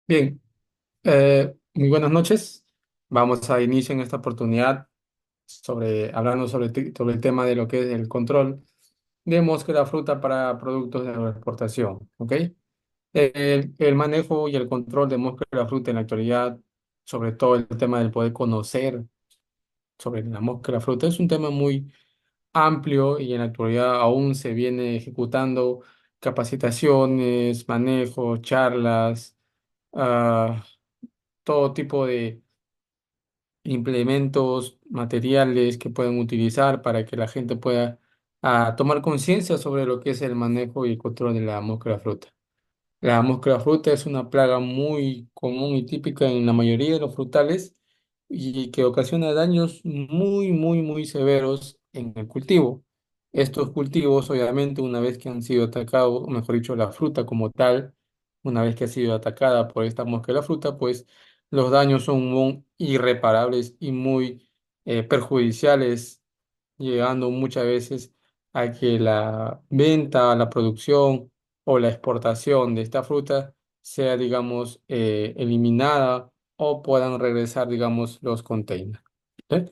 Bien, muy buenas noches. Vamos a iniciar en esta oportunidad hablando sobre el tema de lo que es el control de mosca de la fruta para productos de exportación. ¿Ok? El manejo y el control de mosca de la fruta en la actualidad, sobre todo el tema del poder conocer sobre la mosca de la fruta, es un tema muy amplio y en la actualidad aún se viene ejecutando capacitaciones, manejos, charlas, ah, todo tipo de implementos, materiales que puedan utilizar para que la gente pueda tomar conciencia sobre lo que es el manejo y el control de la mosca de la fruta. La mosca de la fruta es una plaga muy común y típica en la mayoría de los frutales y que ocasiona daños muy severos en el cultivo. Estos cultivos, obviamente, una vez que han sido atacados, o mejor dicho, la fruta como tal, una vez que ha sido atacada por esta mosca de la fruta, pues los daños son muy irreparables y muy perjudiciales, llegando muchas veces a que la venta, la producción o la exportación de esta fruta sea, digamos, eliminada o puedan regresar, digamos, los containers. ¿Ok?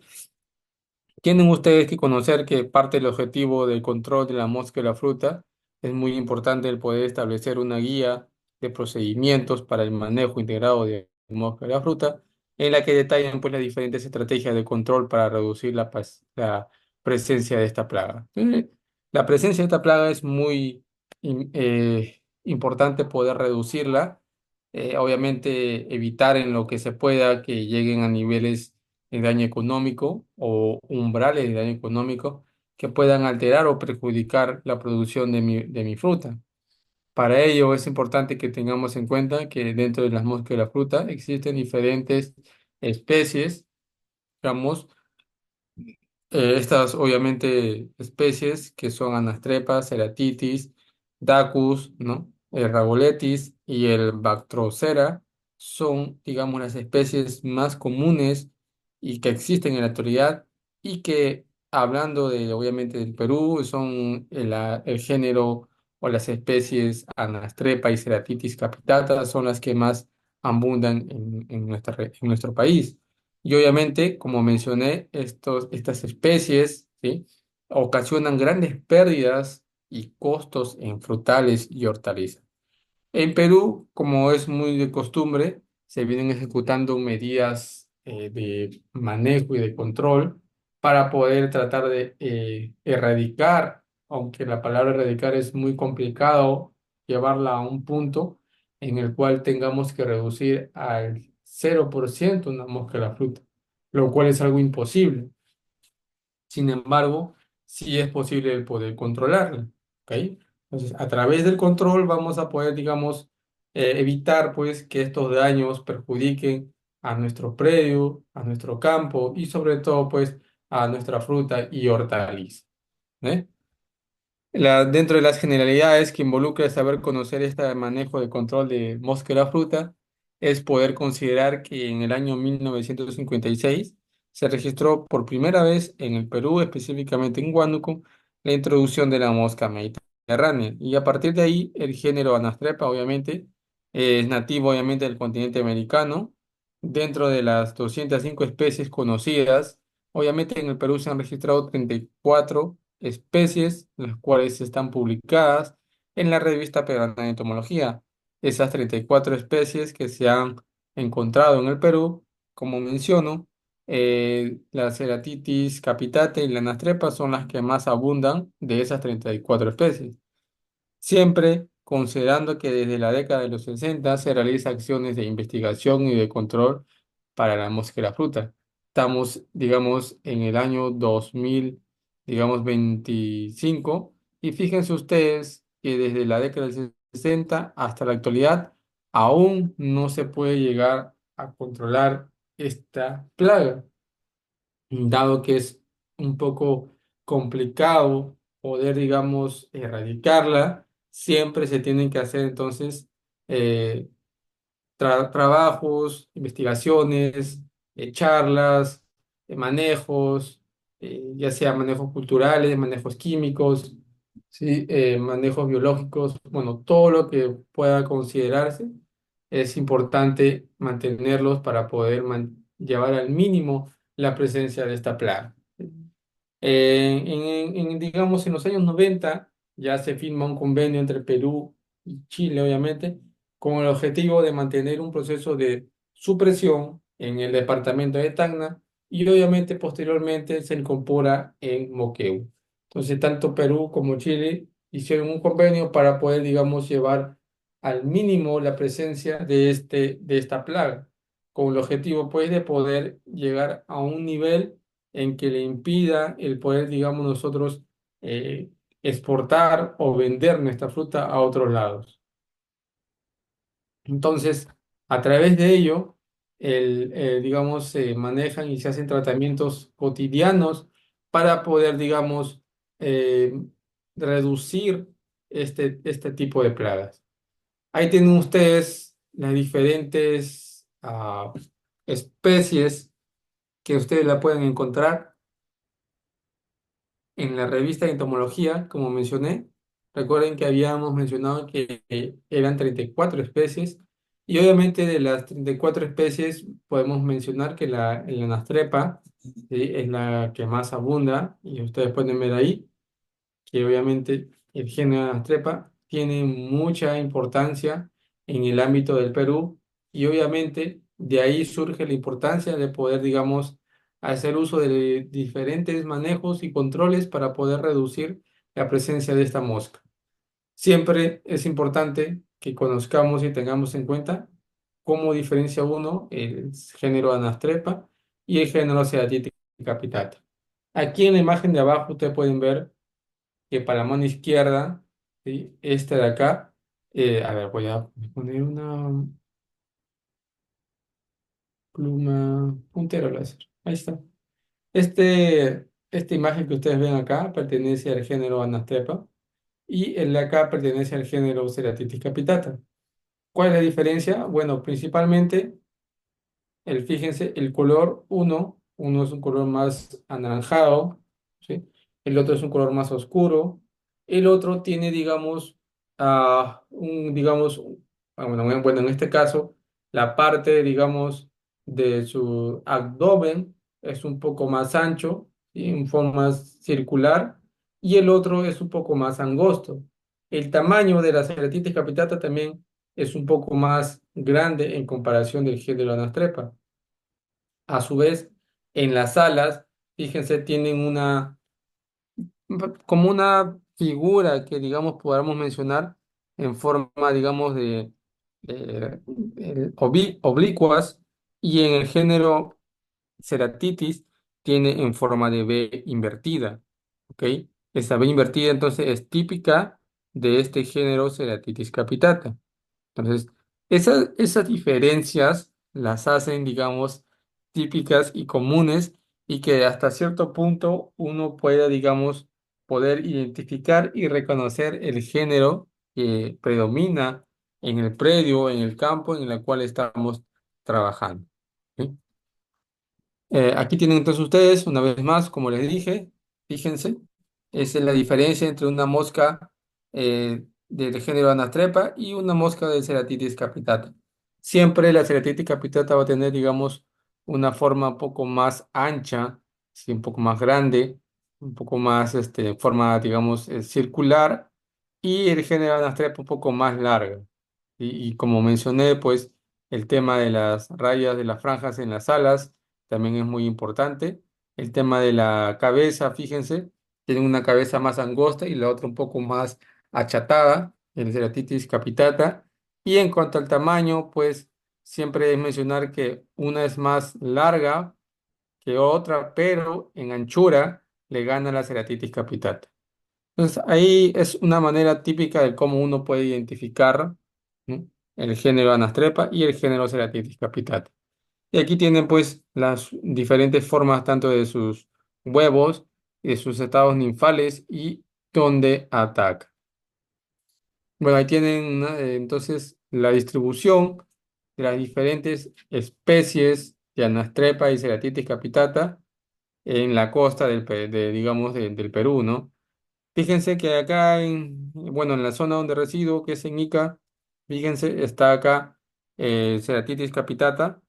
Tienen ustedes que conocer que parte del objetivo del control de la mosca y la fruta es muy importante el poder establecer una guía de procedimientos para el manejo integrado de mosca y la fruta, en la que detallan pues las diferentes estrategias de control para reducir la presencia de esta plaga. La presencia de esta plaga es muy importante poder reducirla, obviamente evitar en lo que se pueda que lleguen a niveles de daño económico o umbrales de daño económico que puedan alterar o perjudicar la producción de mi fruta. Para ello es importante que tengamos en cuenta que dentro de las moscas de la fruta existen diferentes especies, digamos, estas, obviamente, especies que son Anastrepa, Ceratitis, Dacus, ¿no? El Ragoletis y el Bactrocera son, digamos, las especies más comunes y que existen en la actualidad y que, hablando de, obviamente, del Perú, son el género o las especies Anastrepa y Ceratitis capitata son las que más abundan en nuestro país. Y obviamente, como mencioné, estas especies, ¿sí? ocasionan grandes pérdidas y costos en frutales y hortalizas. En Perú, como es muy de costumbre, se vienen ejecutando medidas de manejo y de control para poder tratar de erradicar, aunque la palabra erradicar es muy complicado, llevarla a un punto en el cual tengamos que reducir al 0% una mosca de la fruta, lo cual es algo imposible. Sin embargo, sí es posible el poder controlarla, ¿ok? Entonces, a través del control vamos a poder, digamos, evitar, pues, que estos daños perjudiquen a nuestro predio, a nuestro campo y sobre todo, pues, a nuestra fruta y hortaliza. ¿Eh? Dentro de las generalidades que involucra saber conocer este manejo de control de mosca de la fruta, es poder considerar que en el año 1956 se registró por primera vez en el Perú, específicamente en Huánuco, la introducción de la mosca mediterránea. Y a partir de ahí, el género Anastrepa, obviamente, es nativo, obviamente, del continente americano. Dentro de las 205 especies conocidas, obviamente en el Perú se han registrado 34 especies, las cuales están publicadas en la revista peruana de entomología. Esas 34 especies que se han encontrado en el Perú, como menciono, la Ceratitis capitate y la Anastrepa son las que más abundan de esas 34 especies. Siempre considerando que desde la década de los 60 se realizan acciones de investigación y de control para la mosca de la fruta. Estamos, digamos, en el año 2000, digamos, 25, y fíjense ustedes que desde la década del 60 hasta la actualidad aún no se puede llegar a controlar esta plaga, dado que es un poco complicado poder, digamos, erradicarla. Siempre se tienen que hacer entonces eh, trabajos, investigaciones, charlas, manejos, ya sea manejos culturales, manejos químicos, ¿sí? Manejos biológicos, bueno, todo lo que pueda considerarse es importante mantenerlos para poder llevar al mínimo la presencia de esta plaga. Digamos, en los años 90 ya se firma un convenio entre Perú y Chile, obviamente, con el objetivo de mantener un proceso de supresión en el departamento de Tacna y obviamente posteriormente se incorpora en Moquegua. Entonces, tanto Perú como Chile hicieron un convenio para poder, digamos, llevar al mínimo la presencia de esta plaga, con el objetivo, pues, de poder llegar a un nivel en que le impida el poder, digamos, nosotros eh, exportar o vender nuestra fruta a otros lados. Entonces, a través de ello, digamos, se manejan y se hacen tratamientos cotidianos para poder, digamos, eh, reducir este tipo de plagas. Ahí tienen ustedes las diferentes especies que ustedes la pueden encontrar en la revista de entomología, como mencioné. Recuerden que habíamos mencionado que eran 34 especies y obviamente de las 34 especies podemos mencionar que la anastrepa, ¿sí?, es la que más abunda y ustedes pueden ver ahí que obviamente el género Anastrepa tiene mucha importancia en el ámbito del Perú y obviamente de ahí surge la importancia de poder, digamos, hacer uso de diferentes manejos y controles para poder reducir la presencia de esta mosca. Siempre es importante que conozcamos y tengamos en cuenta cómo diferencia uno el género Anastrepa y el género Ceratitis capitata. Aquí en la imagen de abajo ustedes pueden ver que para la mano izquierda, ¿sí? Este de acá, a ver, voy a poner una pluma puntero láser. Ahí está. Esta imagen que ustedes ven acá pertenece al género Anastepa y el de acá pertenece al género Ceratitis capitata. ¿Cuál es la diferencia? Bueno, principalmente fíjense, el color uno es un color más anaranjado, ¿sí? El otro es un color más oscuro, el otro tiene, digamos, bueno, en este caso, la parte, digamos, de su abdomen es un poco más ancho, ¿sí?, en forma circular, y el otro es un poco más angosto. El tamaño de la Ceratitis capitata también es un poco más grande en comparación del género Anastrepa. A su vez, en las alas, fíjense, tienen como una figura que, digamos, podamos mencionar en forma, digamos, oblicuas, y en el género Ceratitis tiene en forma de V invertida, ¿ok? Esa V invertida entonces es típica de este género Ceratitis capitata. Entonces, esas diferencias las hacen, digamos, típicas y comunes y que hasta cierto punto uno pueda, digamos, poder identificar y reconocer el género que predomina en el predio, en el campo en el cual estamos trabajando. ¿Sí? Aquí tienen entonces ustedes, una vez más, como les dije, fíjense, esa es la diferencia entre una mosca del género Anastrepa y una mosca de Ceratitis capitata. Siempre la Ceratitis capitata va a tener, digamos, una forma un poco más ancha, sí, un poco más grande, un poco más, forma, digamos, circular, y el género Anastrepa un poco más larga. Y como mencioné, pues el tema de las rayas de las franjas en las alas también es muy importante. El tema de la cabeza, fíjense, tiene una cabeza más angosta y la otra un poco más achatada, el Ceratitis capitata. Y en cuanto al tamaño, pues siempre es mencionar que una es más larga que otra, pero en anchura le gana la Ceratitis capitata. Entonces, ahí es una manera típica de cómo uno puede identificar, ¿no?, el género Anastrepa y el género Ceratitis capitata. Y aquí tienen pues las diferentes formas tanto de sus huevos y de sus estados ninfales y dónde ataca. Bueno, ahí tienen, ¿no?, entonces la distribución de las diferentes especies de Anastrepa y Ceratitis capitata en la costa digamos, del Perú, ¿no? Fíjense que acá bueno, en la zona donde resido, que es en Ica, fíjense, está acá Ceratitis capitata.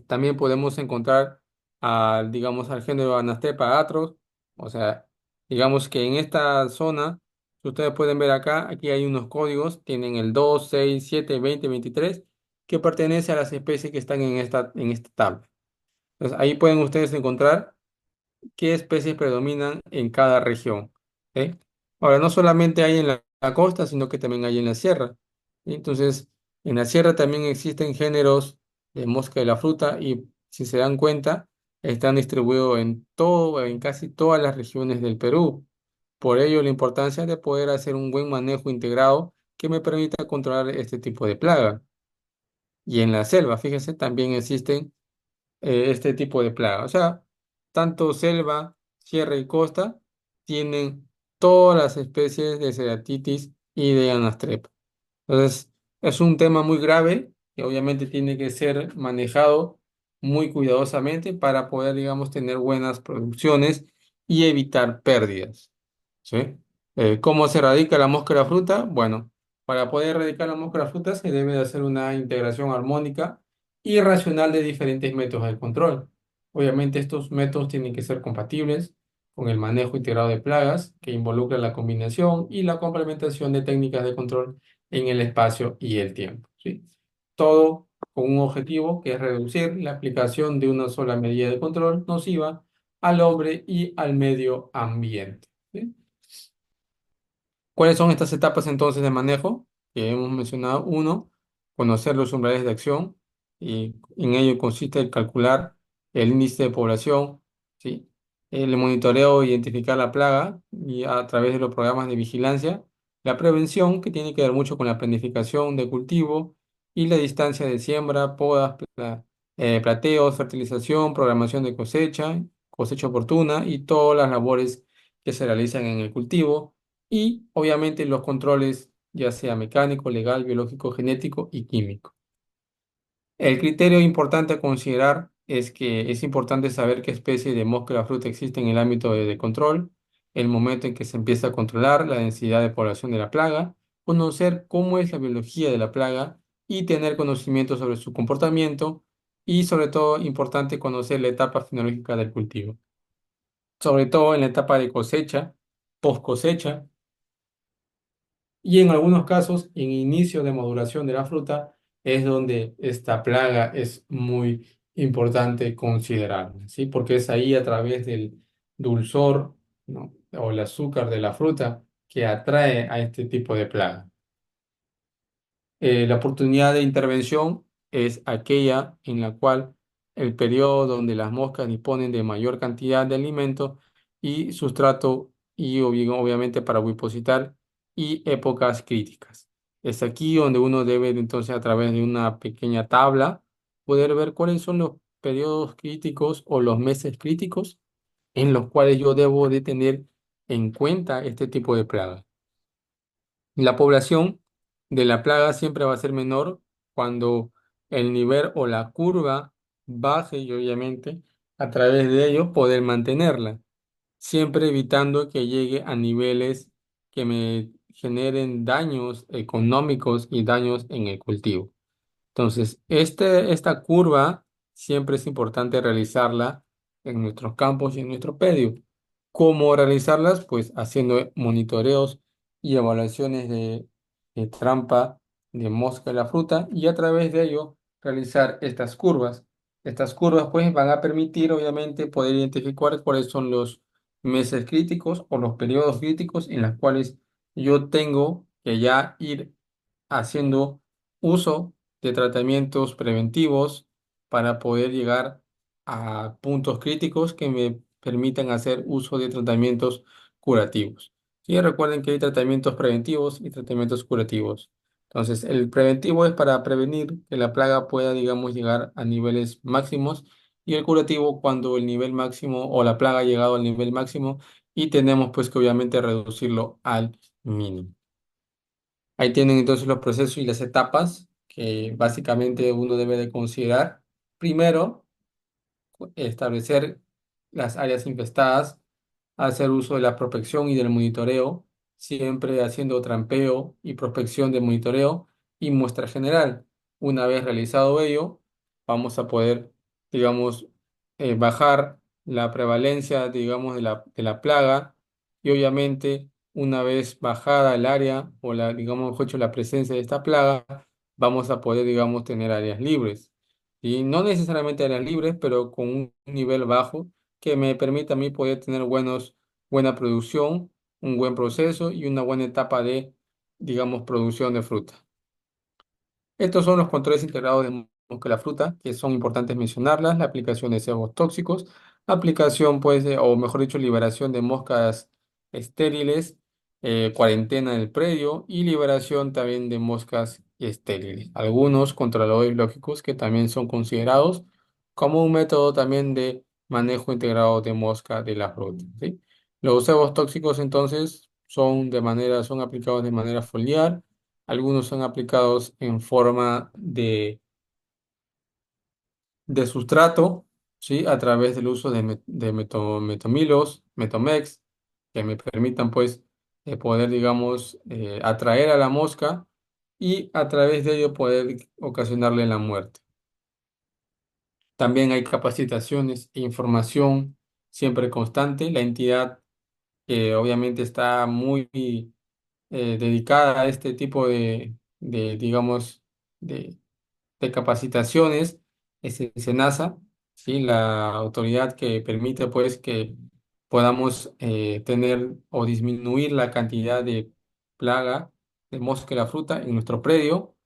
También podemos encontrar al, digamos, al género Anastepa atros. O sea, digamos que en esta zona, si ustedes pueden ver acá, aquí hay unos códigos, tienen el 2, 6, 7, 20, 23, que pertenece a las especies que están en esta tabla. Entonces, ahí pueden ustedes encontrar qué especies predominan en cada región. ¿Ok? Ahora, no solamente hay en la costa, sino que también hay en la sierra. Entonces, en la sierra también existen géneros de mosca de la fruta y, si se dan cuenta, están distribuidos en todo, en casi todas las regiones del Perú. Por ello, la importancia de poder hacer un buen manejo integrado que me permita controlar este tipo de plaga. Y en la selva, fíjense, también existen este tipo de plaga. O sea, tanto selva, sierra y costa tienen todas las especies de Ceratitis y de Anastrep. Entonces, es un tema muy grave que obviamente tiene que ser manejado muy cuidadosamente para poder, digamos, tener buenas producciones y evitar pérdidas. ¿Sí? ¿Cómo se erradica la mosca de la fruta? Bueno, para poder erradicar la mosca de la fruta se debe de hacer una integración armónica y racional de diferentes métodos de control. Obviamente estos métodos tienen que ser compatibles con el manejo integrado de plagas que involucra la combinación y la complementación de técnicas de control en el espacio y el tiempo. ¿Sí? Todo con un objetivo que es reducir la aplicación de una sola medida de control nociva al hombre y al medio ambiente. ¿Sí? ¿Cuáles son estas etapas entonces de manejo? Que hemos mencionado. Uno, conocer los umbrales de acción, y en ello consiste el calcular el índice de población, ¿sí? El monitoreo, identificar la plaga y a través de los programas de vigilancia, la prevención, que tiene que ver mucho con la planificación de cultivo y la distancia de siembra, podas, plateos, fertilización, programación de cosecha, cosecha oportuna y todas las labores que se realizan en el cultivo y obviamente los controles, ya sea mecánico, legal, biológico, genético y químico. El criterio importante a considerar es que es importante saber qué especie de mosca de la fruta existe en el ámbito de control, el momento en que se empieza a controlar la densidad de población de la plaga, conocer cómo es la biología de la plaga y tener conocimiento sobre su comportamiento y sobre todo importante conocer la etapa fenológica del cultivo, sobre todo en la etapa de cosecha, post cosecha y en algunos casos, en inicio de maduración de la fruta, es donde esta plaga es muy importante considerar, ¿sí? Porque es ahí a través del dulzor, ¿no? O el azúcar de la fruta que atrae a este tipo de plaga. La oportunidad de intervención es aquella en la cual el periodo donde las moscas disponen de mayor cantidad de alimento y sustrato y obviamente para ovipositar y épocas críticas. Es aquí donde uno debe entonces a través de una pequeña tabla poder ver cuáles son los periodos críticos o los meses críticos en los cuales yo debo de tener en cuenta este tipo de plagas. La población de la plaga siempre va a ser menor cuando el nivel o la curva baje y obviamente a través de ello poder mantenerla, siempre evitando que llegue a niveles que me generen daños económicos y daños en el cultivo. Entonces, esta curva siempre es importante realizarla en nuestros campos y en nuestro predio. ¿Cómo realizarlas? Pues haciendo monitoreos y evaluaciones de trampa de mosca de la fruta y a través de ello realizar estas curvas. Estas curvas pues van a permitir obviamente poder identificar cuáles son los meses críticos o los periodos críticos en los cuales yo tengo que ya ir haciendo uso de tratamientos preventivos para poder llegar a puntos críticos que me permitan hacer uso de tratamientos curativos. Y recuerden que hay tratamientos preventivos y tratamientos curativos. Entonces, el preventivo es para prevenir que la plaga pueda, digamos, llegar a niveles máximos y el curativo cuando el nivel máximo o la plaga ha llegado al nivel máximo y tenemos pues que obviamente reducirlo al mínimo. Ahí tienen entonces los procesos y las etapas que básicamente uno debe de considerar. Primero, establecer las áreas infestadas, hacer uso de la prospección y del monitoreo, siempre haciendo trampeo y prospección de monitoreo y muestra general. Una vez realizado ello, vamos a poder, digamos, bajar la prevalencia, digamos, de la plaga y obviamente una vez bajada el área o la, digamos, mejor dicho, la presencia de esta plaga, vamos a poder, digamos, tener áreas libres. Y no necesariamente áreas libres, pero con un nivel bajo que me permita a mí poder tener buena producción, un buen proceso y una buena etapa de, digamos, producción de fruta. Estos son los controles integrados de mosca de la fruta, que son importantes mencionarlas, la aplicación de cebos tóxicos, aplicación, pues, o mejor dicho, liberación de moscas estériles, cuarentena del predio y liberación también de moscas estériles. Algunos controladores biológicos que también son considerados como un método también de manejo integrado de mosca de la fruta, ¿sí? Los cebos tóxicos entonces son aplicados de manera foliar, algunos son aplicados en forma de sustrato, ¿sí? A través del uso de metomilos, metomex, que me permitan, pues, poder, digamos, atraer a la mosca y a través de ello poder ocasionarle la muerte. También hay capacitaciones e información siempre constante. La entidad obviamente está muy dedicada a este tipo digamos, de de capacitaciones, es SENASA, ¿sí? La autoridad que permite pues que podamos tener o disminuir la cantidad de plaga de mosca de la fruta en nuestro predio.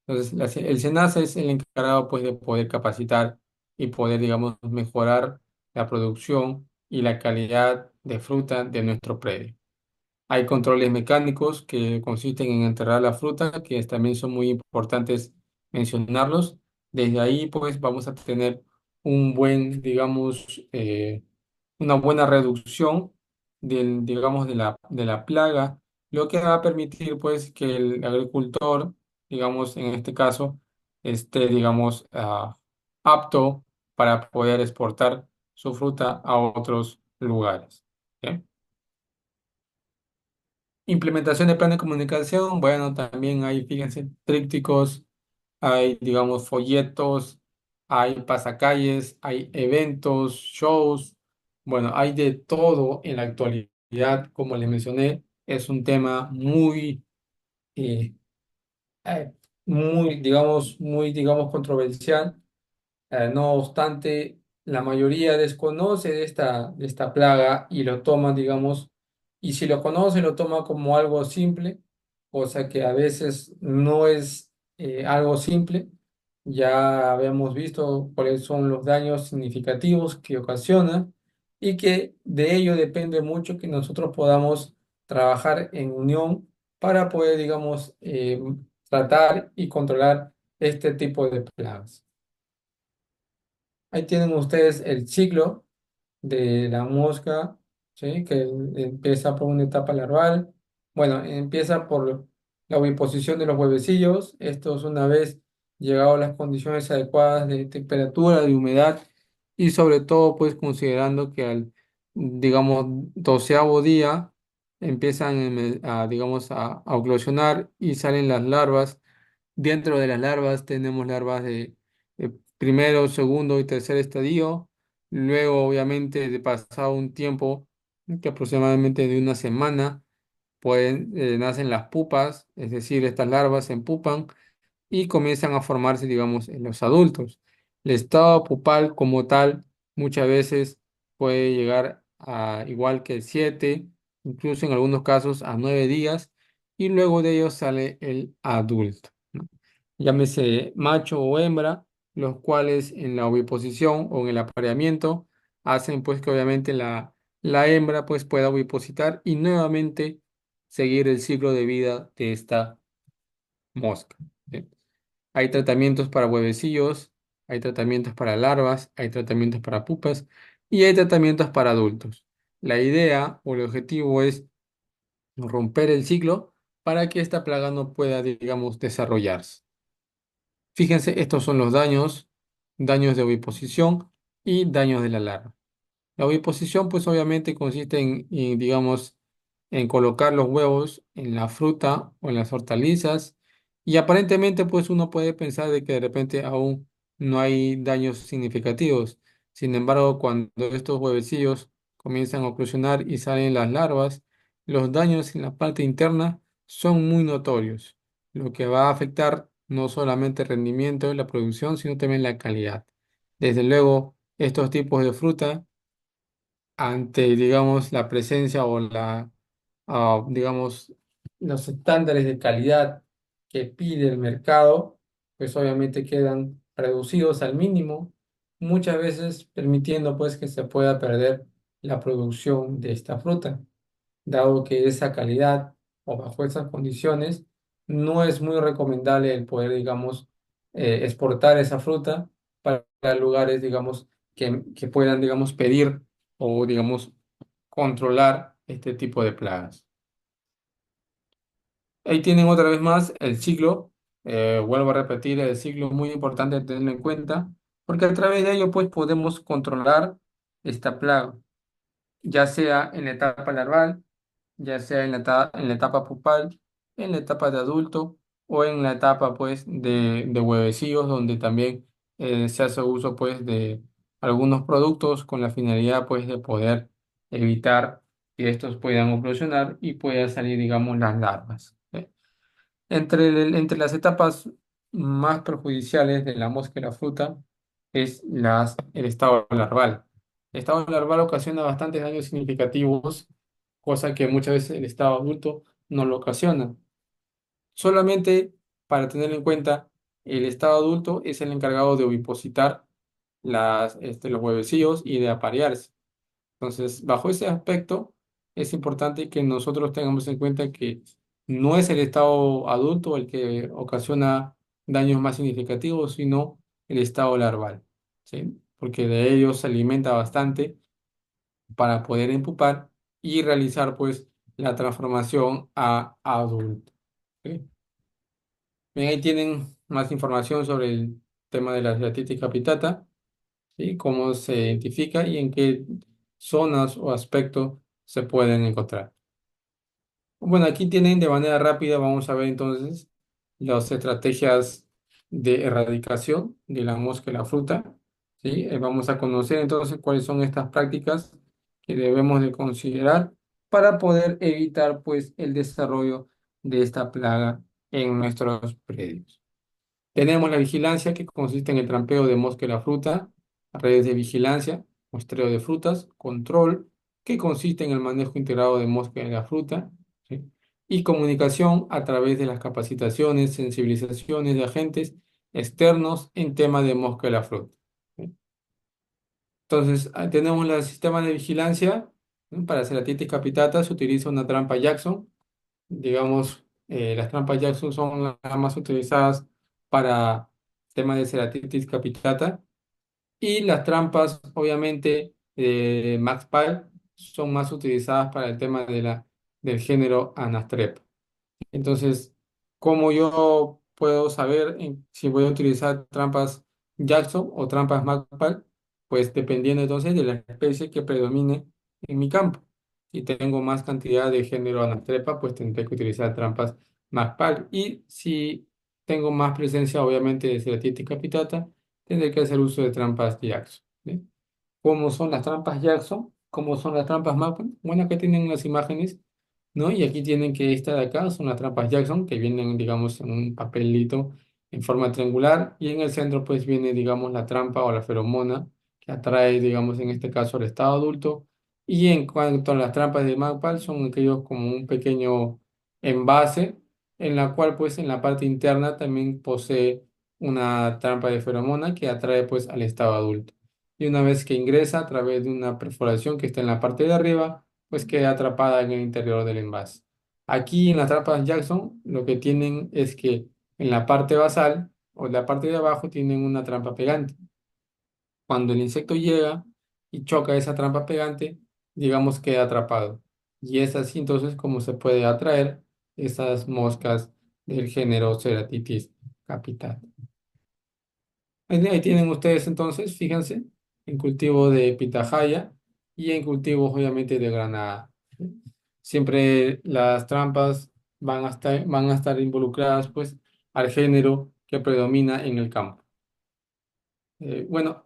Entonces, el SENASA es el encargado pues de poder capacitar y poder, digamos, mejorar la producción y la calidad de fruta de nuestro predio. Hay controles mecánicos que consisten en enterrar la fruta, que también son muy importantes mencionarlos. Desde ahí, pues, vamos a tener digamos, una buena reducción digamos, de la plaga, lo que va a permitir, pues, que el agricultor, digamos, en este caso, esté, digamos, apto para poder exportar su fruta a otros lugares. ¿Ok? Implementación de plan de comunicación, bueno, también hay, fíjense, trípticos, hay, digamos, folletos, hay pasacalles, hay eventos, shows, bueno, hay de todo en la actualidad, como les mencioné, es un tema eh, eh, muy, digamos, controversial. No obstante, la mayoría desconoce de esta plaga y lo toma, digamos, y si lo conoce, lo toma como algo simple, cosa que a veces no es algo simple. Ya habíamos visto cuáles son los daños significativos que ocasiona y que de ello depende mucho que nosotros podamos trabajar en unión para poder, digamos, tratar y controlar este tipo de plagas. Ahí tienen ustedes el ciclo de la mosca, ¿sí? Que empieza por una etapa larval. Bueno, empieza por la oviposición de los huevecillos. Estos, una vez llegado a las condiciones adecuadas de temperatura, de humedad y sobre todo, pues considerando que al, digamos, 12.º día empiezan digamos, a eclosionar y salen las larvas. Dentro de las larvas tenemos larvas de primero, segundo y tercer estadio. Luego, obviamente, de pasado un tiempo, que aproximadamente de una semana, nacen las pupas, es decir, estas larvas se empupan y comienzan a formarse, digamos, en los adultos. El estado pupal como tal muchas veces puede llegar a igual que 7, incluso en algunos casos a 9 días, y luego de ello sale el adulto, ¿no? Llámese macho o hembra, los cuales en la oviposición o en el apareamiento hacen pues que obviamente la hembra pues pueda ovipositar y nuevamente seguir el ciclo de vida de esta mosca. ¿Sí? Hay tratamientos para huevecillos, hay tratamientos para larvas, hay tratamientos para pupas y hay tratamientos para adultos. La idea o el objetivo es romper el ciclo para que esta plaga no pueda, digamos, desarrollarse. Fíjense, estos son los daños de oviposición y daños de la larva. La oviposición, pues obviamente consiste digamos, en colocar los huevos en la fruta o en las hortalizas Y aparentemente, pues uno puede pensar de que de repente aún no hay daños significativos. Sin embargo, cuando estos huevecillos comienzan a eclosionar y salen las larvas, los daños en la parte interna son muy notorios, lo que va a afectar no solamente el rendimiento de la producción, sino también la calidad. Desde luego, estos tipos de fruta ante, digamos, la presencia o digamos, los estándares de calidad que pide el mercado, pues obviamente quedan reducidos al mínimo, muchas veces permitiendo pues que se pueda perder la producción de esta fruta, dado que esa calidad o bajo esas condiciones no es muy recomendable el poder, digamos, exportar esa fruta para lugares, digamos, que puedan, digamos, pedir o, digamos, controlar este tipo de plagas. Ahí tienen otra vez más el ciclo, vuelvo a repetir, el ciclo es muy importante tenerlo en cuenta, porque a través de ello pues podemos controlar esta plaga, ya sea en la etapa larval, ya sea en la etapa pupal, en la etapa de adulto o en la etapa pues de huevecillos, donde también se hace uso pues de algunos productos con la finalidad pues de poder evitar que estos puedan eclosionar y puedan salir, digamos, las larvas. ¿Sí? Entre las etapas más perjudiciales de la mosca y la fruta es el estado larval. El estado larval ocasiona bastantes daños significativos, cosa que muchas veces el estado adulto no lo ocasiona. Solamente para tener en cuenta, el estado adulto es el encargado de ovipositar los huevecillos y de aparearse. Entonces, bajo ese aspecto, es importante que nosotros tengamos en cuenta que no es el estado adulto el que ocasiona daños más significativos, sino el estado larval, ¿sí? Porque de ellos se alimenta bastante para poder empupar y realizar, pues, la transformación a adulto. ¿Sí? Bien, ahí tienen más información sobre el tema de la dermatitis capitata, ¿sí? Cómo se identifica y en qué zonas o aspectos se pueden encontrar. Bueno, aquí tienen de manera rápida, vamos a ver entonces las estrategias de erradicación de la mosca y la fruta, ¿sí? Vamos a conocer entonces cuáles son estas prácticas que debemos de considerar para poder evitar pues el desarrollo de esta plaga en nuestros predios. Tenemos la vigilancia, que consiste en el trampeo de mosca y la fruta, redes de vigilancia, muestreo de frutas, control, que consiste en el manejo integrado de mosca y la fruta, ¿sí? Y comunicación a través de las capacitaciones, sensibilizaciones de agentes externos en tema de mosca y la fruta. ¿Sí? Entonces, tenemos el sistema de vigilancia, ¿no? Para Ceratitis capitata se utiliza una trampa Jackson. Digamos, las trampas Jackson son las más utilizadas para temas de Ceratitis capitata y las trampas, obviamente, Max Pal son más utilizadas para el tema del género Anastrep. Entonces, ¿cómo yo puedo saber si voy a utilizar trampas Jackson o trampas Magpul? Pues dependiendo entonces de la especie que predomine en mi campo. Si tengo más cantidad de género Anastrepa, pues tendré que utilizar trampas Magpul. Y si tengo más presencia, obviamente, de Ceratitis capitata, tendré que hacer uso de trampas Jackson. ¿Sí? ¿Cómo son las trampas Jackson? ¿Cómo son las trampas Magpul? Bueno, acá tienen las imágenes, ¿no? Y aquí tienen que esta de acá son las trampas Jackson, que vienen, digamos, en un papelito en forma triangular, y en el centro, pues, viene, digamos, la trampa o la feromona, que atrae, digamos, en este caso al estado adulto. Y en cuanto a las trampas de Magpal, son aquellos como un pequeño envase, en la cual, pues, en la parte interna también posee una trampa de feromona que atrae, pues, al estado adulto. Y una vez que ingresa a través de una perforación que está en la parte de arriba, pues queda atrapada en el interior del envase. Aquí en las trampas Jackson lo que tienen es que en la parte basal o en la parte de abajo tienen una trampa pegante. Cuando el insecto llega y choca esa trampa pegante, digamos queda atrapado. Y es así entonces como se puede atraer esas moscas del género Ceratitis capitata. Ahí tienen ustedes entonces, fíjense, en cultivo de pitahaya y en cultivos obviamente de granada. Siempre las trampas van a estar involucradas pues al género que predomina en el campo. Bueno,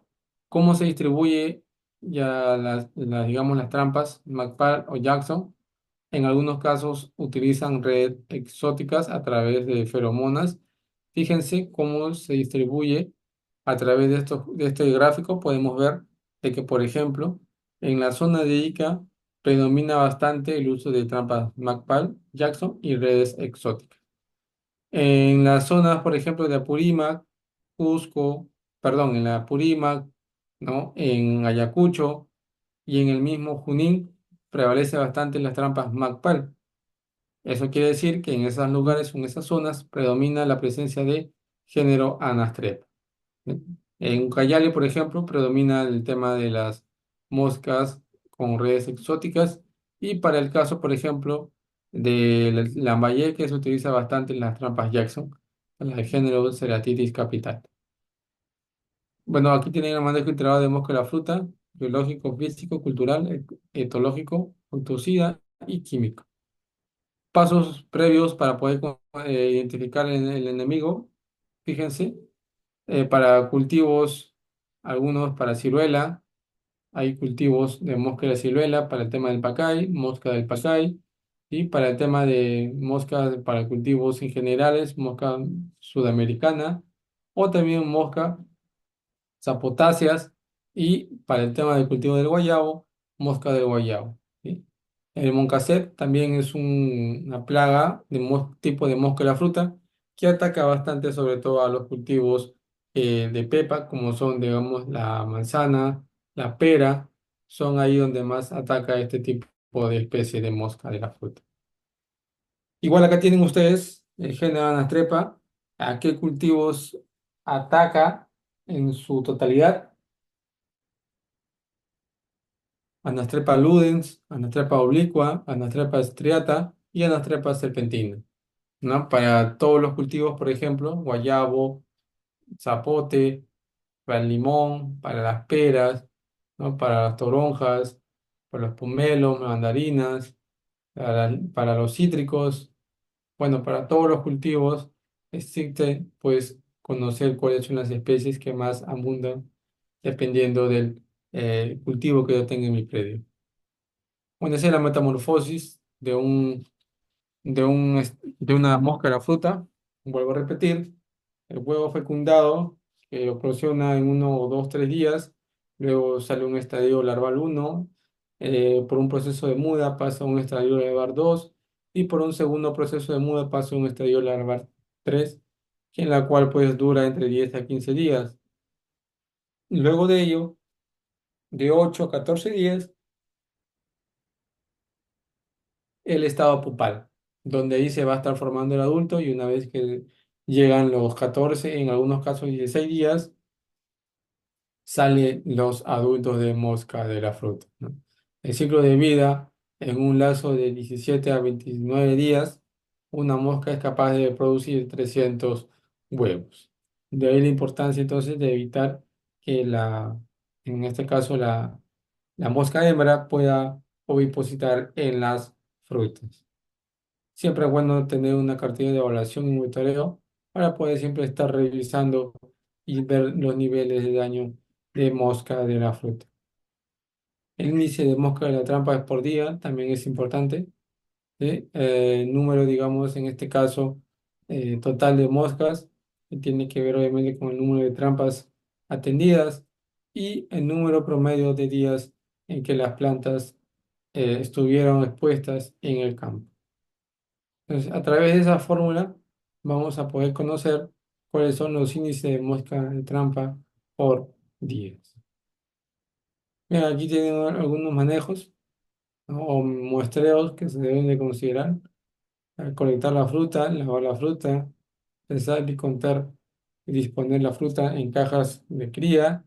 ¿cómo se distribuye ya digamos, las trampas McParl o Jackson? En algunos casos utilizan redes exóticas a través de feromonas. Fíjense cómo se distribuye a través de este gráfico. Podemos ver de que, por ejemplo, en la zona de Ica predomina bastante el uso de trampas McParl, Jackson y redes exóticas. En las zonas, por ejemplo, de Apurímac, Cusco, perdón, en la Apurímac, ¿no? En Ayacucho y en el mismo Junín prevalece bastante las trampas McParl. Eso quiere decir que en esos lugares o en esas zonas predomina la presencia de género Anastrep. En Ucayali, por ejemplo, predomina el tema de las moscas con redes exóticas y para el caso, por ejemplo, de Lambayeque se utiliza bastante las trampas Jackson, la de género Ceratitis capital. Bueno, aquí tienen el manejo integrado de mosca de la fruta, biológico, físico, cultural, etológico, autocida y químico. Pasos previos para poder identificar el enemigo. Fíjense, para cultivos, algunos para ciruela, hay cultivos de mosca de la ciruela para el tema del pacay, mosca del pacay, y para el tema de moscas para cultivos en generales, mosca sudamericana, o también mosca zapotáceas, y para el tema del cultivo del guayabo, mosca del guayabo. ¿Sí? El Moncaset también es una plaga de tipo de mosca de la fruta que ataca bastante sobre todo a los cultivos de pepa, como son, digamos, la manzana, la pera, son ahí donde más ataca este tipo de especie de mosca de la fruta. Igual acá tienen ustedes el género Anastrepa, a qué cultivos ataca en su totalidad. Anastrepa ludens, Anastrepa obliqua, Anastrepa striata y Anastrepa serpentina, ¿no? Para todos los cultivos, por ejemplo, guayabo, zapote, para el limón, para las peras, ¿no? Para las toronjas, para los pomelos, mandarinas, para los cítricos, bueno, para todos los cultivos existe, pues, conocer cuáles son las especies que más abundan dependiendo del cultivo que yo tenga en mi predio. Bueno, esa es la metamorfosis de una mosca a la fruta. Vuelvo a repetir, el huevo fecundado que eclosiona en 1 o 2, 3 días, luego sale un estadio larval uno, por un proceso de muda pasa a un estadio larval 2 y por un segundo proceso de muda pasa a un estadio larval 3, en la cual pues dura entre 10 a 15 días. Luego de ello, de 8 a 14 días, el estado pupal, donde ahí se va a estar formando el adulto y una vez que llegan los 14, en algunos casos 16 días, salen los adultos de mosca de la fruta, ¿no? El ciclo de vida en un lazo de 17 a 29 días, una mosca es capaz de producir 300 huevos. De ahí la importancia entonces de evitar que en este caso la mosca hembra pueda ovipositar en las frutas. Siempre es bueno tener una cartilla de evaluación y monitoreo para poder siempre estar revisando y ver los niveles de daño de mosca de la fruta. El índice de mosca de la trampa es por día, también es importante. ¿Sí? El número, digamos, en este caso, total de moscas, que tiene que ver obviamente con el número de trampas atendidas y el número promedio de días en que las plantas estuvieron expuestas en el campo. Entonces, a través de esa fórmula vamos a poder conocer cuáles son los índices de mosca de trampa por días. Bien, aquí tienen algunos manejos, ¿no? O muestreos que se deben de considerar. Colectar la fruta, lavar la fruta, pensar y contar y disponer la fruta en cajas de cría,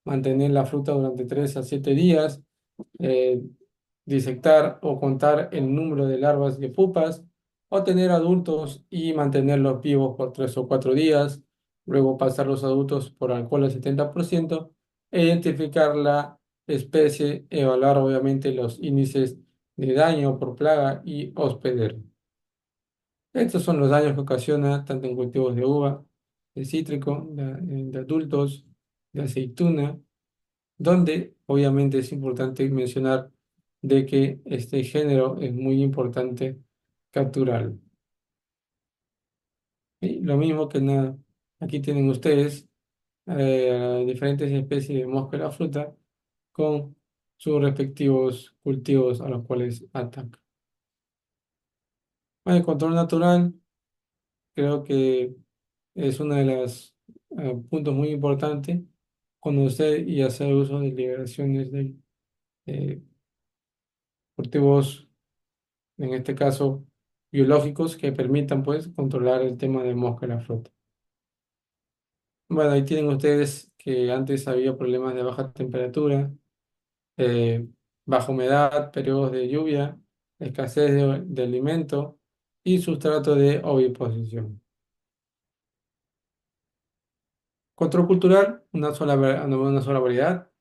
mantener la fruta durante 3 a 7 días, eh, disectar o contar el número de larvas de pupas, o tener adultos y mantenerlos vivos por 3 o 4 días, luego pasar los adultos por alcohol al 70%, e identificar la especie, evaluar obviamente los índices de daño por plaga y hospedero. Estos son los daños que ocasiona tanto en cultivos de uva, de cítrico, de adultos, de aceituna, donde obviamente es importante mencionar de que este género es muy importante capturarlo. Y lo mismo que nada, aquí tienen ustedes diferentes especies de mosca de la fruta con sus respectivos cultivos a los cuales ataca. El control natural creo que es uno de los puntos muy importantes conocer y hacer uso de liberaciones de eh, cultivos, en este caso biológicos, que permitan pues controlar el tema de mosca en la fruta. Bueno, ahí tienen ustedes que antes había problemas de baja temperatura, eh, baja humedad, periodos de lluvia, escasez de alimento y sustrato de oviposición. Control cultural, una sola variedad,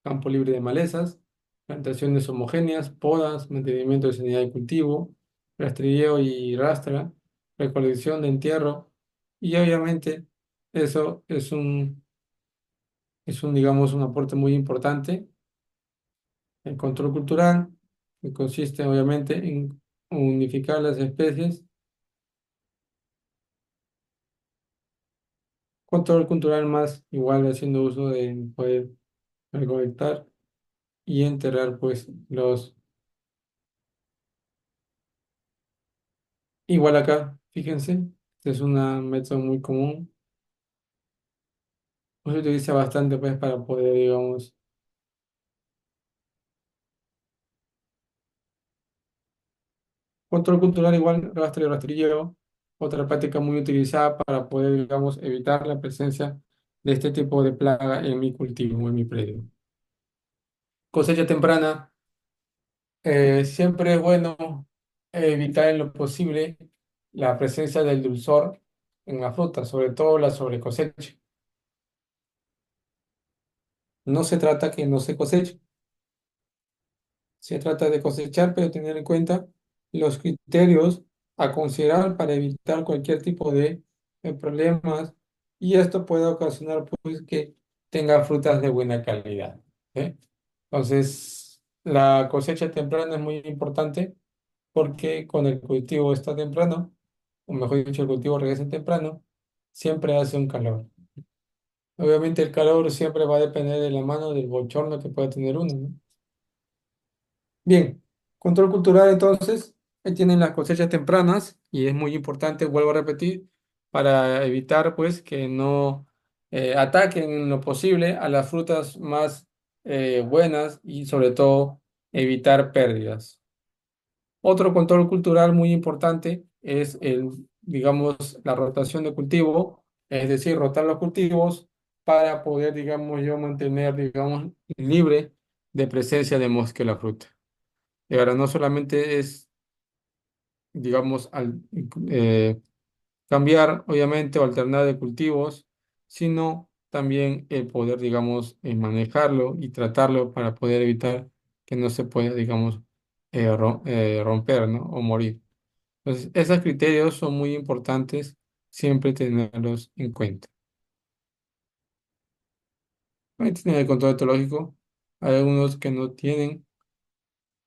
campo libre de malezas, plantaciones homogéneas, podas, mantenimiento de sanidad de cultivo, rastrilleo y rastra, recolección de entierro, y obviamente eso digamos, un aporte muy importante. El control cultural, que consiste obviamente en unificar las especies. Control cultural más igual haciendo uso de poder recolectar y enterrar pues los. Igual acá, fíjense, este es un método muy común, pues se utiliza bastante pues para poder, digamos, control cultural igual, rastro y rastrilleo, otra práctica muy utilizada para poder, digamos, evitar la presencia de este tipo de plaga en mi cultivo, en mi predio. Cosecha temprana, siempre es bueno evitar en lo posible la presencia del dulzor en la fruta, sobre todo la sobrecosecha. No se trata que no se coseche. Se trata de cosechar, pero tener en cuenta los criterios a considerar para evitar cualquier tipo de problemas y esto puede ocasionar pues que tenga frutas de buena calidad. ¿Eh? Entonces, la cosecha temprana es muy importante porque con el cultivo está temprano, o mejor dicho, el cultivo regresa temprano, siempre hace un calor. Obviamente el calor siempre va a depender de la mano del bochorno que pueda tener uno, ¿no? Bien, control cultural entonces, ahí tienen las cosechas tempranas y es muy importante, vuelvo a repetir, para evitar pues que no ataquen en lo posible a las frutas más buenas y sobre todo evitar pérdidas. Otro control cultural muy importante es digamos, la rotación de cultivo, es decir, rotar los cultivos para poder, digamos, yo mantener, digamos, libre de presencia de mosca en la fruta. Y ahora no solamente es, digamos, cambiar, obviamente, o alternar de cultivos, sino también el poder, digamos, manejarlo y tratarlo para poder evitar que no se pueda, digamos, romper, ¿no? O morir. Entonces, esos criterios son muy importantes, siempre tenerlos en cuenta. Ahí tienen el control etológico, hay algunos que no tienen.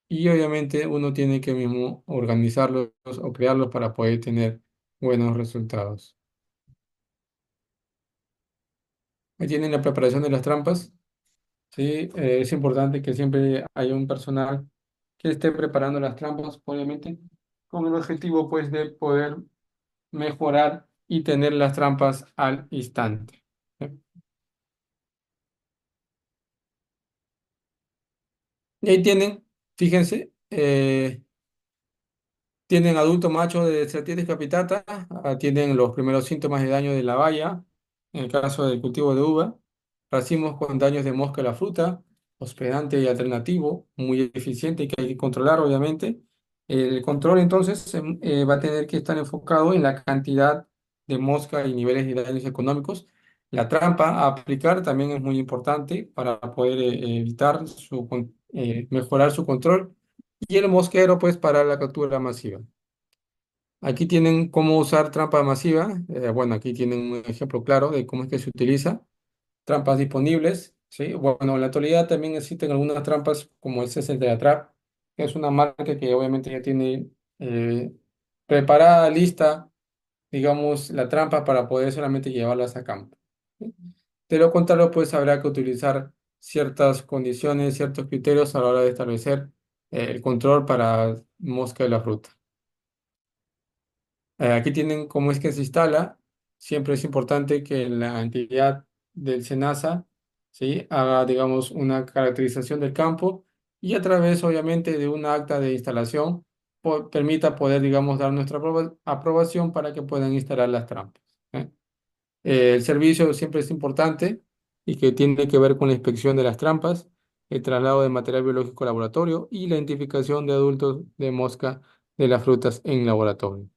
Y obviamente uno tiene que mismo organizarlos o crearlos para poder tener buenos resultados. Ahí tienen la preparación de las trampas. Sí, es importante que siempre haya un personal que esté preparando las trampas, obviamente, con el objetivo pues de poder mejorar y tener las trampas al instante. ¿Sí? Y ahí tienen, fíjense, tienen adulto macho de Ceratitis capitata, tienen los primeros síntomas de daño de la valla, en el caso del cultivo de uva, racimos con daños de mosca a la fruta, hospedante y alternativo, muy eficiente y que hay que controlar, obviamente. El control entonces va a tener que estar enfocado en la cantidad de mosca y niveles de daños económicos. La trampa a aplicar también es muy importante para poder evitar mejorar su control y el mosquero, pues, para la captura masiva. Aquí tienen cómo usar trampa masiva. Bueno, aquí tienen un ejemplo claro de cómo es que se utiliza. Trampas disponibles, ¿sí? Bueno, en la actualidad también existen algunas trampas como este es el de la Trap, que es una marca que obviamente ya tiene preparada, lista, digamos, la trampa para poder solamente llevarlas a campo. ¿Sí? De lo contrario, pues habrá que utilizar ciertas condiciones, ciertos criterios a la hora de establecer el control para mosca de la fruta. Aquí tienen cómo es que se instala. Siempre es importante que la entidad del SENASA, ¿sí?, haga, digamos, una caracterización del campo y a través, obviamente, de una acta de instalación permita poder, digamos, dar nuestra aprobación para que puedan instalar las trampas. ¿Eh? El servicio siempre es importante y que tiene que ver con la inspección de las trampas, el traslado de material biológico al laboratorio y la identificación de adultos de mosca de las frutas en laboratorio.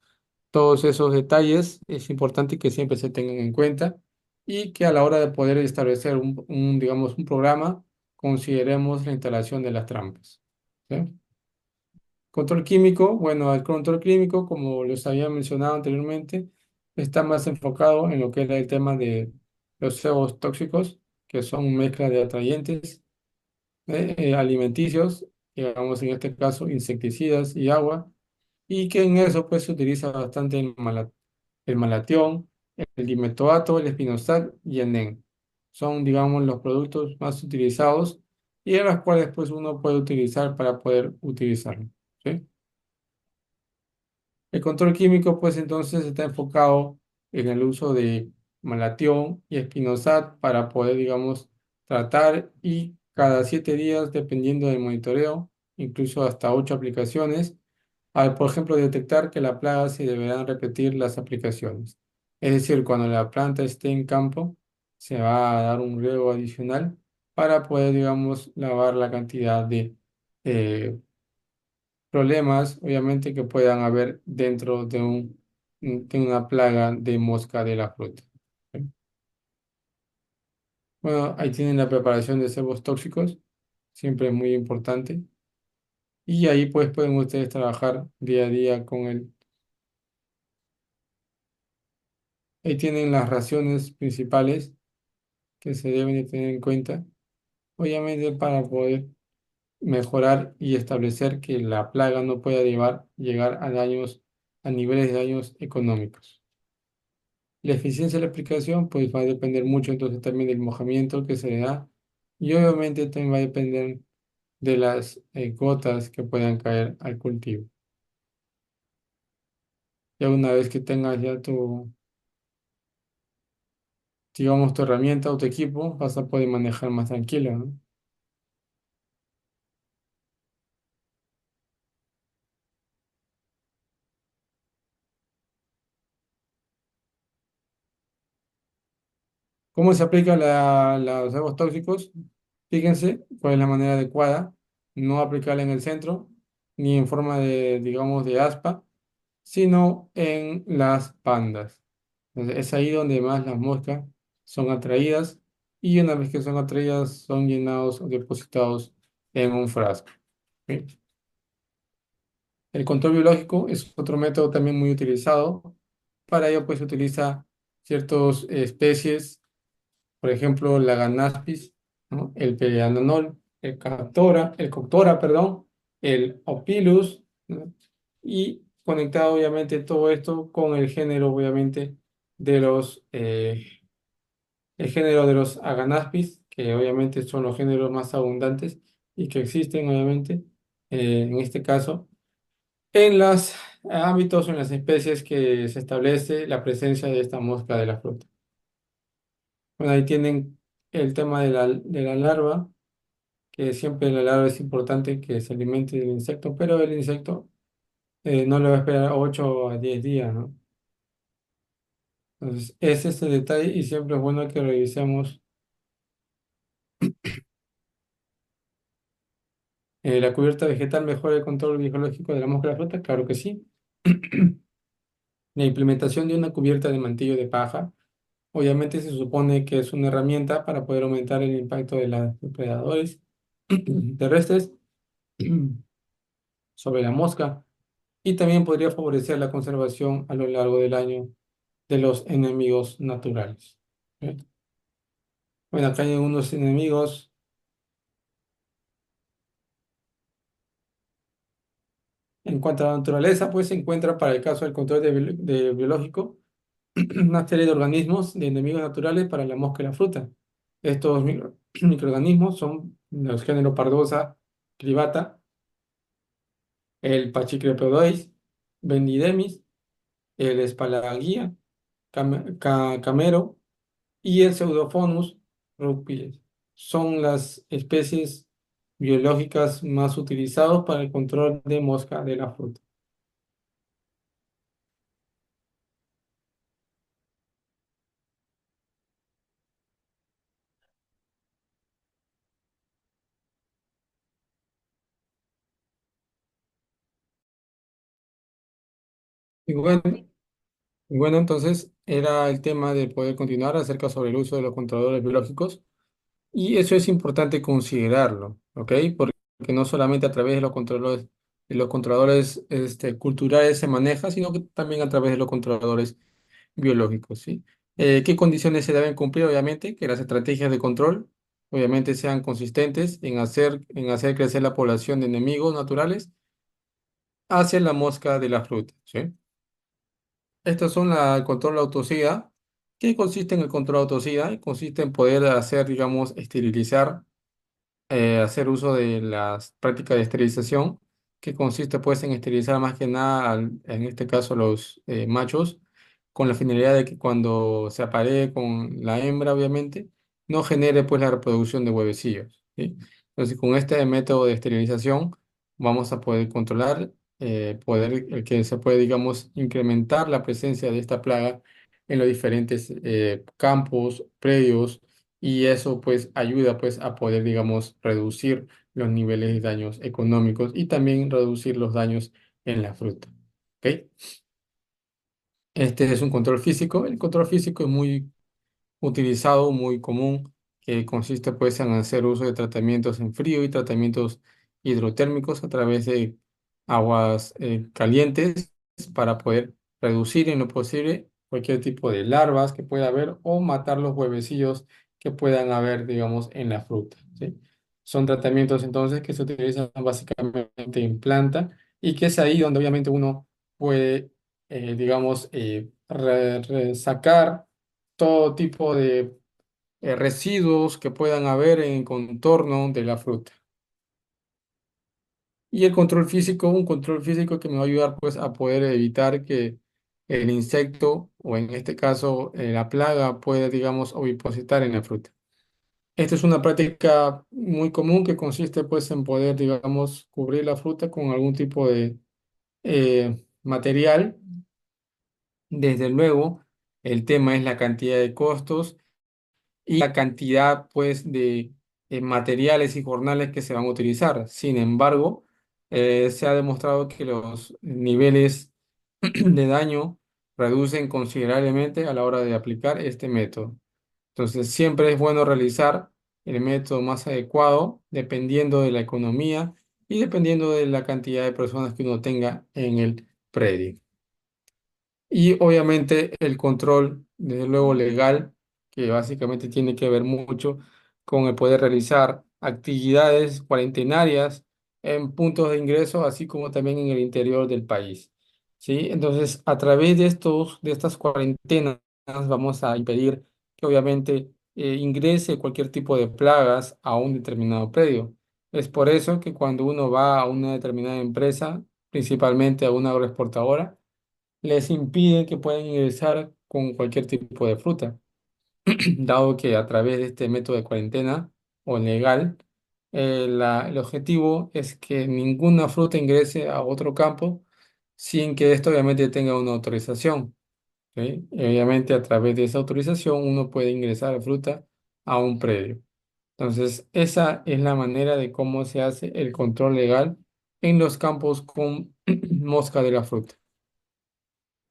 Todos esos detalles es importante que siempre se tengan en cuenta y que a la hora de poder establecer digamos, un programa, consideremos la instalación de las trampas. ¿Sí? Control químico, bueno, el control químico, como les había mencionado anteriormente, está más enfocado en lo que era el tema de los cebos tóxicos, que son mezcla de atrayentes alimenticios, digamos en este caso insecticidas y agua, y que en eso pues se utiliza bastante el malatión, el dimetoato, el espinosal y el NEN. Son, digamos, los productos más utilizados y a los cuales pues uno puede utilizar para poder utilizarlo. ¿Sí? El control químico pues entonces está enfocado en el uso de malatión y espinosat para poder, digamos, tratar y cada 7 días, dependiendo del monitoreo, incluso hasta 8 aplicaciones al, por ejemplo, detectar que la plaga se deberán repetir las aplicaciones. Es decir, cuando la planta esté en campo, se va a dar un riego adicional para poder, digamos, lavar la cantidad de problemas, obviamente, que puedan haber dentro de una plaga de mosca de la fruta. Bueno, ahí tienen la preparación de cebos tóxicos, siempre es muy importante. Y ahí pues pueden ustedes trabajar día a día con el. Ahí tienen las raciones principales que se deben de tener en cuenta, obviamente para poder mejorar y establecer que la plaga no pueda llegar a daños, a niveles de daños económicos. La eficiencia de la aplicación pues va a depender mucho entonces también del mojamiento que se le da y obviamente también va a depender de las gotas que puedan caer al cultivo. Ya una vez que tengas ya digamos, tu herramienta o tu equipo, vas a poder manejar más tranquilo, ¿no? ¿Cómo se aplica los aguas tóxicos? Fíjense cuál es la manera adecuada. No aplicarla en el centro, ni en forma de, digamos, de aspa, sino en las bandas. Entonces, es ahí donde más las moscas son atraídas y una vez que son atraídas son llenados o depositados en un frasco. ¿Ok? El control biológico es otro método también muy utilizado. Para ello, pues se utiliza ciertas especies, por ejemplo, la Ganaspis, ¿no? El Perianonol, el Coctora, perdón, el Opilus, ¿no? Y conectado obviamente todo esto con el género, obviamente, de el género de los Aganaspis, que obviamente son los géneros más abundantes y que existen, obviamente, en este caso, en los ámbitos o en las especies que se establece la presencia de esta mosca de la fruta. Bueno, ahí tienen el tema de la larva, que siempre la larva es importante que se alimente del insecto, pero el insecto no le va a esperar 8 a 10 días, ¿no? Entonces, es este detalle y siempre es bueno que revisemos la cubierta vegetal mejora el control biológico de la mosca de la fruta, claro que sí. La implementación de una cubierta de mantillo de paja, obviamente se supone que es una herramienta para poder aumentar el impacto de los depredadores terrestres sobre la mosca. y también podría favorecer la conservación a lo largo del año de los enemigos naturales. ¿Ok? Bueno, acá hay unos enemigos. En cuanto a la naturaleza, pues se encuentra para el caso del control de biológico una serie de organismos de enemigos naturales para la mosca y la fruta. Estos microorganismos son los géneros Pardosa, cribata, el Pachyrhinopodes, Bendidemis, el Spalagia, Camero y el Pseudophonus rupiles. Son las especies biológicas más utilizadas para el control de mosca de la fruta. Y bueno, entonces era el tema de poder continuar acerca sobre el uso de los controladores biológicos y eso es importante considerarlo, ¿ok? Porque no solamente a través de los controladores culturales se maneja, sino que también a través de los controladores biológicos, ¿sí? ¿Qué condiciones se deben cumplir? Obviamente, que las estrategias de control, obviamente, sean consistentes en hacer crecer la población de enemigos naturales hacia la mosca de la fruta, ¿sí? Estos son el control autosida. ¿Qué consiste en el control autosida? Consiste en poder hacer, digamos, esterilizar hacer uso de las prácticas de esterilización, que consiste pues en esterilizar más que nada, en este caso los machos, con la finalidad de que cuando se aparee con la hembra, obviamente, no genere pues la reproducción de huevecillos, ¿sí? Entonces, con este método de esterilización vamos a poder controlar, el que se puede, digamos, incrementar la presencia de esta plaga en los diferentes campos, predios, y eso pues ayuda pues a poder, digamos, reducir los niveles de daños económicos y también reducir los daños en la fruta. ¿Ok? Este es un control físico. El control físico es muy utilizado, muy común, que consiste pues en hacer uso de tratamientos en frío y tratamientos hidrotérmicos a través de aguas calientes para poder reducir en lo posible cualquier tipo de larvas que pueda haber o matar los huevecillos que puedan haber, digamos, en la fruta, ¿sí? Son tratamientos entonces que se utilizan básicamente en planta y que es ahí donde obviamente uno puede, digamos, sacar todo tipo de residuos que puedan haber en el contorno de la fruta. Y el control físico, un control físico que me va a ayudar pues a poder evitar que el insecto o en este caso la plaga pueda, digamos, ovipositar en la fruta. Esta es una práctica muy común que consiste pues en poder, digamos, cubrir la fruta con algún tipo de material. Desde luego, el tema es la cantidad de costos y la cantidad pues de materiales y jornales que se van a utilizar. Sin embargo, se ha demostrado que los niveles de daño reducen considerablemente a la hora de aplicar este método. Entonces, siempre es bueno realizar el método más adecuado dependiendo de la economía y dependiendo de la cantidad de personas que uno tenga en el predio. Y obviamente el control, desde luego legal, que básicamente tiene que ver mucho con el poder realizar actividades cuarentenarias en puntos de ingreso, así como también en el interior del país. ¿Sí? Entonces, a través de estas cuarentenas, vamos a impedir que obviamente ingrese cualquier tipo de plagas a un determinado predio. Es por eso que cuando uno va a una determinada empresa, principalmente a una agroexportadora, les impide que puedan ingresar con cualquier tipo de fruta, dado que a través de este método de cuarentena o legal, el objetivo es que ninguna fruta ingrese a otro campo sin que esto obviamente tenga una autorización. ¿Ok? Y obviamente a través de esa autorización uno puede ingresar fruta a un predio. Entonces, esa es la manera de cómo se hace el control legal en los campos con mosca de la fruta.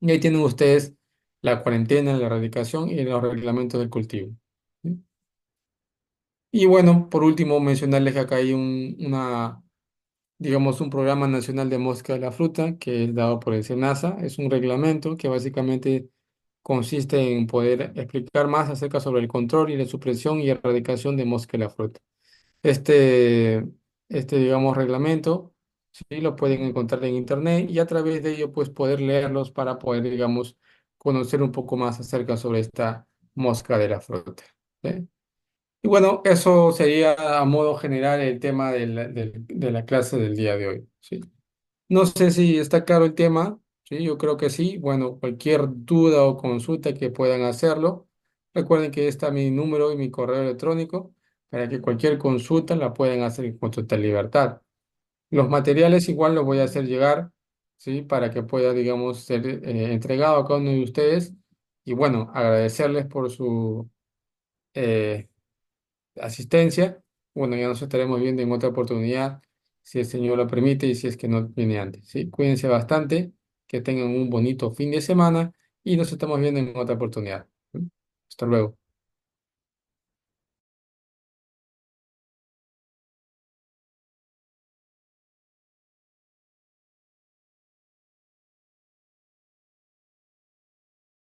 Y ahí tienen ustedes la cuarentena, la erradicación y los reglamentos del cultivo. ¿Sí? Y bueno, por último, mencionarles que acá hay digamos, un programa nacional de mosca de la fruta que es dado por el SENASA. Es un reglamento que básicamente consiste en poder explicar más acerca sobre el control y la supresión y erradicación de mosca de la fruta. Este, digamos, reglamento, sí, lo pueden encontrar en internet y a través de ello, pues, poder leerlos para poder, digamos, conocer un poco más acerca sobre esta mosca de la fruta. ¿Sí? Y bueno, eso sería a modo general el tema de la clase del día de hoy. ¿Sí? No sé si está claro el tema, ¿sí? Yo creo que sí. Bueno, cualquier duda o consulta que puedan hacerlo, recuerden que está mi número y mi correo electrónico para que cualquier consulta la puedan hacer con total libertad. Los materiales igual los voy a hacer llegar, ¿sí? Para que pueda, digamos, ser entregado a cada uno de ustedes. Y bueno, agradecerles por su asistencia. Bueno, ya nos estaremos viendo en otra oportunidad, si el Señor lo permite y si es que no viene antes, ¿sí? Cuídense bastante, que tengan un bonito fin de semana y nos estamos viendo en otra oportunidad. ¿Sí? Hasta luego.